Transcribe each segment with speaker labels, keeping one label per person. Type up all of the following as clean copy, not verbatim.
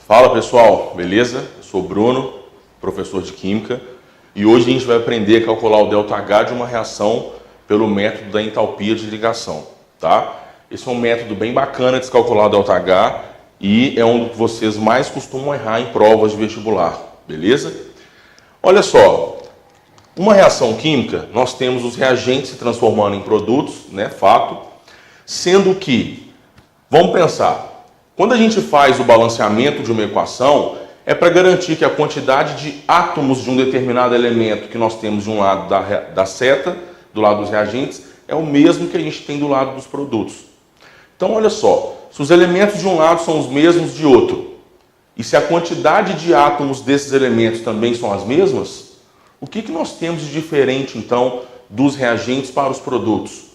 Speaker 1: Fala pessoal, beleza? Eu sou o Bruno, professor de Química, e hoje a gente vai aprender a calcular o ΔH de uma reação pelo método da entalpia de ligação, tá? Esse é um método bem bacana de se calcular o ΔH e é um que vocês mais costumam errar em provas de vestibular, beleza? Olha só, uma reação química, nós temos os reagentes se transformando em produtos, né, fato, sendo que, vamos pensar, quando a gente faz o balanceamento de uma equação, é para garantir que a quantidade de átomos de um determinado elemento que nós temos de um lado da seta, do lado dos reagentes, é o mesmo que a gente tem do lado dos produtos. Então, olha só, se os elementos de um lado são os mesmos de outro, e se a quantidade de átomos desses elementos também são as mesmas, o que nós temos de diferente, então, dos reagentes para os produtos?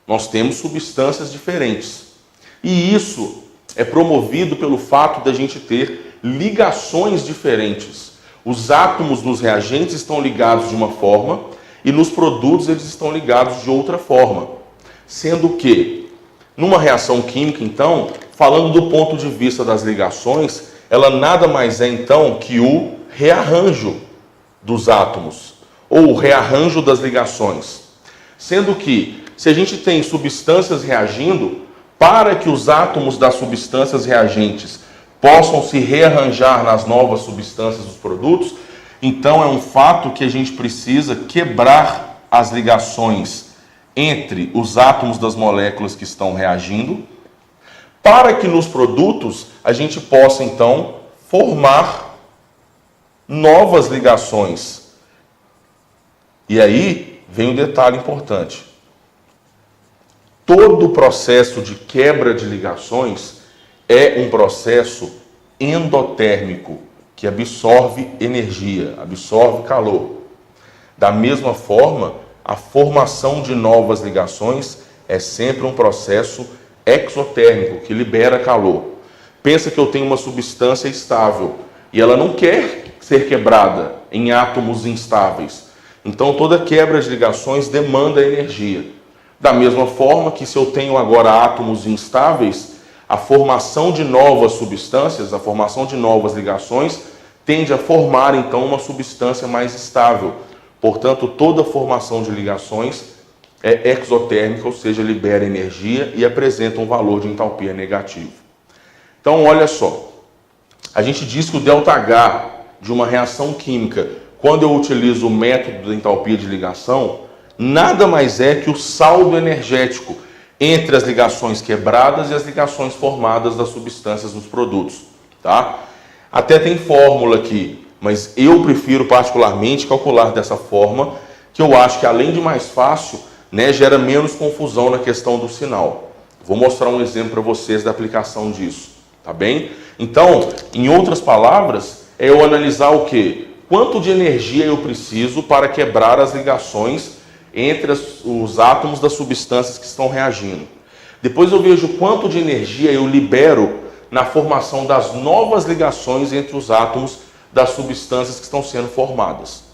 Speaker 1: Nós temos substâncias diferentes. E isso é promovido pelo fato de a gente ter ligações diferentes. Os átomos nos reagentes estão ligados de uma forma e nos produtos eles estão ligados de outra forma. Sendo que, numa reação química, então, falando do ponto de vista das ligações, ela nada mais é, então, que o rearranjo dos átomos, ou o rearranjo das ligações. Sendo que, se a gente tem substâncias reagindo, para que os átomos das substâncias reagentes possam se rearranjar nas novas substâncias dos produtos, então é um fato que a gente precisa quebrar as ligações entre os átomos das moléculas que estão reagindo, para que nos produtos a gente possa então formar novas ligações. E aí vem um detalhe importante. Todo o processo de quebra de ligações é um processo endotérmico, que absorve energia, absorve calor. Da mesma forma, a formação de novas ligações é sempre um processo exotérmico, que libera calor. Pensa que eu tenho uma substância estável e ela não quer ser quebrada em átomos instáveis. Então, toda quebra de ligações demanda energia. Da mesma forma que se eu tenho agora átomos instáveis, a formação de novas substâncias, a formação de novas ligações, tende a formar então uma substância mais estável. Portanto, toda formação de ligações é exotérmica, ou seja, libera energia e apresenta um valor de entalpia negativo. Então, olha só, a gente diz que o ΔH de uma reação química, quando eu utilizo o método da entalpia de ligação, nada mais é que o saldo energético entre as ligações quebradas e as ligações formadas das substâncias nos produtos, tá? Até tem fórmula aqui, mas eu prefiro particularmente calcular dessa forma, que eu acho que além de mais fácil, né, gera menos confusão na questão do sinal. Vou mostrar um exemplo para vocês da aplicação disso, tá bem? Então, em outras palavras, é eu analisar o quê? Quanto de energia eu preciso para quebrar as ligações entre os átomos das substâncias que estão reagindo. Depois eu vejo quanto de energia eu libero na formação das novas ligações entre os átomos das substâncias que estão sendo formadas.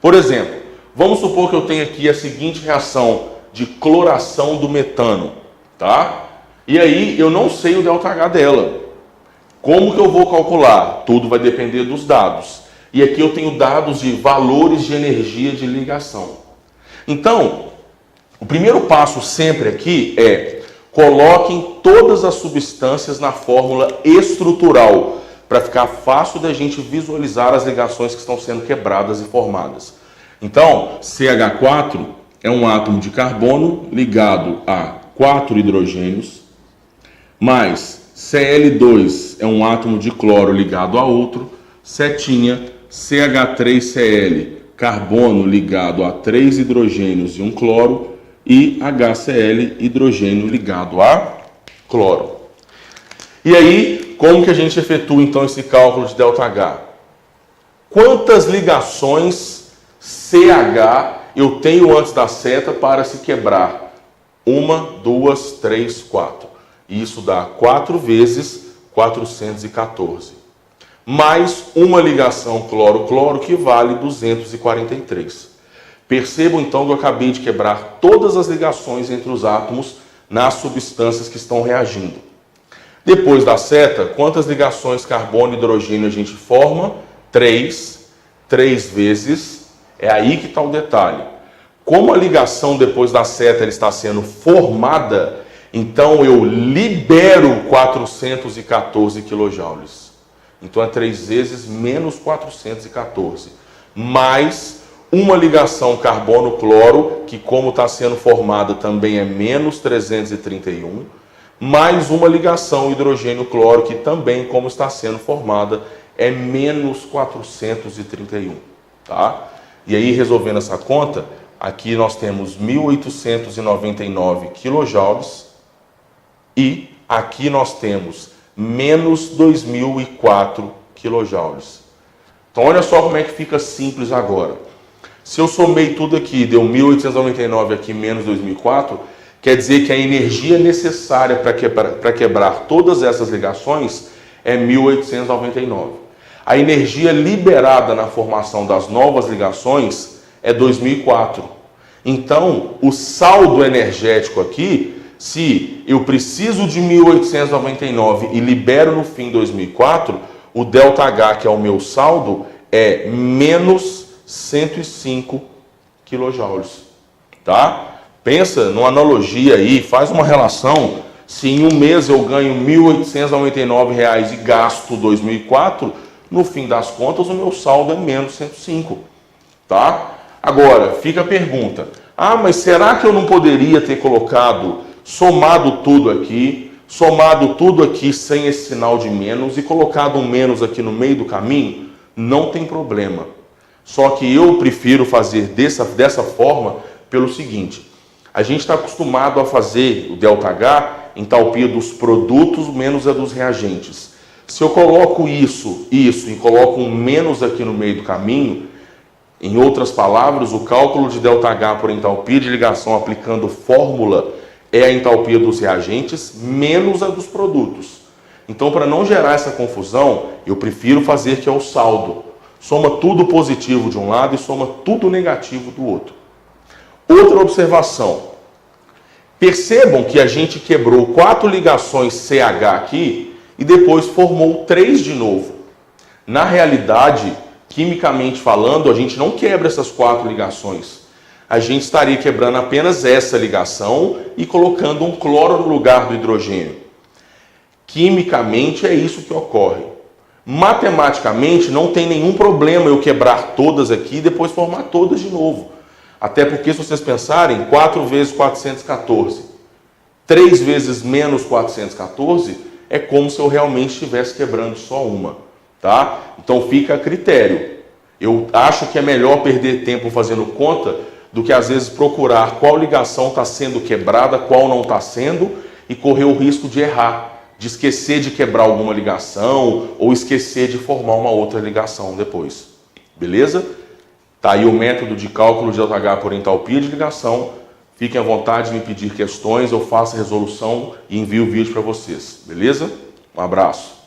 Speaker 1: Por exemplo, vamos supor que eu tenho aqui a seguinte reação de cloração do metano, tá? E aí eu não sei o ΔH dela. Como que eu vou calcular? Tudo vai depender dos dados. E aqui eu tenho dados de valores de energia de ligação. Então, o primeiro passo sempre aqui é coloquem todas as substâncias na fórmula estrutural, para ficar fácil da gente visualizar as ligações que estão sendo quebradas e formadas. Então, CH4 é um átomo de carbono ligado a 4 hidrogênios, mais Cl2 é um átomo de cloro ligado a outro, setinha, CH3Cl, carbono ligado a 3 hidrogênios e um cloro, e HCl, hidrogênio ligado a cloro. E aí, como que a gente efetua então esse cálculo de ΔH? Quantas ligações CH eu tenho antes da seta para se quebrar? 1, 2, 3, 4. Isso dá 4 vezes 414. Mais uma ligação cloro-cloro que vale 243. Percebam então que eu acabei de quebrar todas as ligações entre os átomos nas substâncias que estão reagindo. Depois da seta, quantas ligações carbono e hidrogênio a gente forma? 3. 3 vezes. É aí que está o detalhe. Como a ligação depois da seta ela está sendo formada, então eu libero 414 kJ. Então é 3 vezes menos 414. Mais uma ligação carbono-cloro, que como está sendo formada também é menos 331. Mais uma ligação hidrogênio-cloro, que também, como está sendo formada, é menos 431, tá? E aí, resolvendo essa conta, aqui nós temos 1.899 kJ e aqui nós temos menos 2.004 kJ. Então, olha só como é que fica simples agora. Se eu somei tudo aqui, deu 1.899 aqui menos 2.004, quer dizer que a energia necessária para quebrar todas essas ligações é 1.899. A energia liberada na formação das novas ligações é 2004. Então, o saldo energético aqui, se eu preciso de 1.899 e libero no fim 2004, o ΔH, que é o meu saldo, é menos 105 kJ. Tá? Pensa numa analogia aí, faz uma relação. Se em um mês eu ganho R$ 1.899 e gasto 2004, no fim das contas o meu saldo é menos 105. Tá? Agora, fica a pergunta. Ah, mas será que eu não poderia ter somado tudo aqui sem esse sinal de menos e colocado um menos aqui no meio do caminho? Não tem problema. Só que eu prefiro fazer dessa forma pelo seguinte. A gente está acostumado a fazer o ΔH, entalpia dos produtos menos a dos reagentes. Se eu coloco isso e coloco um menos aqui no meio do caminho, em outras palavras, o cálculo de ΔH por entalpia de ligação aplicando fórmula é a entalpia dos reagentes menos a dos produtos. Então, para não gerar essa confusão, eu prefiro fazer que é o saldo. Soma tudo positivo de um lado e soma tudo negativo do outro. Outra observação. Percebam que a gente quebrou 4 ligações CH aqui e depois formou 3 de novo. Na realidade, quimicamente falando, a gente não quebra essas 4 ligações. A gente estaria quebrando apenas essa ligação e colocando um cloro no lugar do hidrogênio. Quimicamente é isso que ocorre. Matematicamente não tem nenhum problema eu quebrar todas aqui e depois formar todas de novo. Até porque, se vocês pensarem, 4 vezes 414, 3 vezes menos 414, é como se eu realmente estivesse quebrando só uma. Tá? Então fica a critério. Eu acho que é melhor perder tempo fazendo conta do que às vezes procurar qual ligação está sendo quebrada, qual não está sendo, e correr o risco de errar, de esquecer de quebrar alguma ligação ou esquecer de formar uma outra ligação depois. Beleza? Tá aí o método de cálculo de ΔH por entalpia de ligação. Fiquem à vontade de me pedir questões, eu faço a resolução e envio o vídeo para vocês. Beleza? Um abraço.